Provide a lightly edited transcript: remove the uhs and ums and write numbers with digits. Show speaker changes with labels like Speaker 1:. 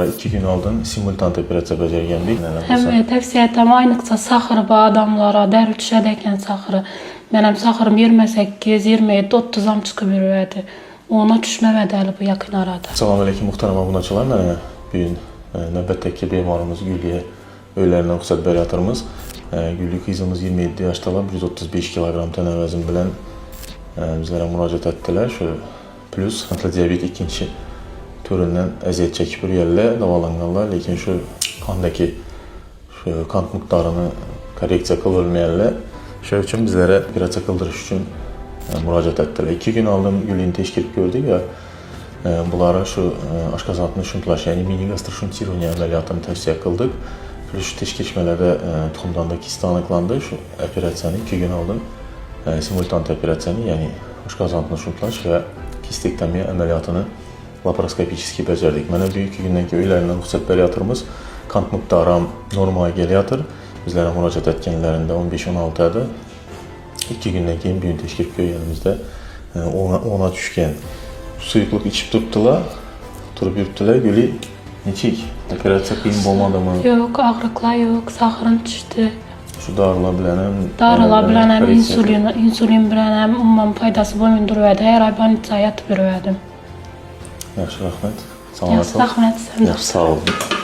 Speaker 1: 2 gün oldun simultan operatsiya bajargandik.
Speaker 2: Hem tavsiye etmem ayniqsa saxırı bu adamlara dəril düşədəkən saxırı. Mənim saxırım 28, 27, 30'am çıxıb yürüyədi. Ona düşməmədi bu yakın arada.
Speaker 1: Salam aleyküm muhtarım abunaçılar. Mənə bugün növbətdəki bemarımız Gülliyə öylərindən ruxsat bəryatırımız. Güllü kızımız 27 yaşdalar, 135 kilogram tənə vəzin bilən bizlərə müraciət etdilər. Şu plus antidiyabet ikinci türündən əziyyət çəkib yürüyərlər, davalanırlar. Lakin şu kandakı kan miqdarını korreksiya qılınmayarlar. Şu üçün bizlərə operatsiya qıldırış üçün müraciət etdilər. 2 gün aldım Güllüyün teşkil gördük və bunlara şu aşqazantını şuntlaş, yəni mini gastroşuntironiya əməliyyatını tövsiyə qıldıq. Şu teşkilləşmələrdə tuxumdan da kist anıqlandı. Şu operasiyanı 2 gün aldım. Simultant operasiyanı, yəni aşqazantını şuntlaş və kistektomiya əməliyyatını laparoskopически becərdik. Mənə bir 2 gündən ki öylərindən ruxsat bəryatırımız kant miqdarım normaya gəliyatır. Bizlərə müraciət etkənlərində 15-16'da 2 gündən keyin bir gün teşkil köyəlimizdə ona düşkən suyuqluq içib tutdular, oturub yürütdülər. Gülü neçik? Operasiya qıyın olmadı mı?
Speaker 2: Yok, ağrıqlar yok, saxırım düşdü.
Speaker 1: Şu darıla bilənəm,
Speaker 2: insulin bilənəm, umman faydası boyunduruyədi. Hər ay banitsa yatıb yürüyədim.
Speaker 1: Yaxşı, rəhmət.
Speaker 2: Yaxşı, rəhmət.
Speaker 1: Yaxşı, sağ olun.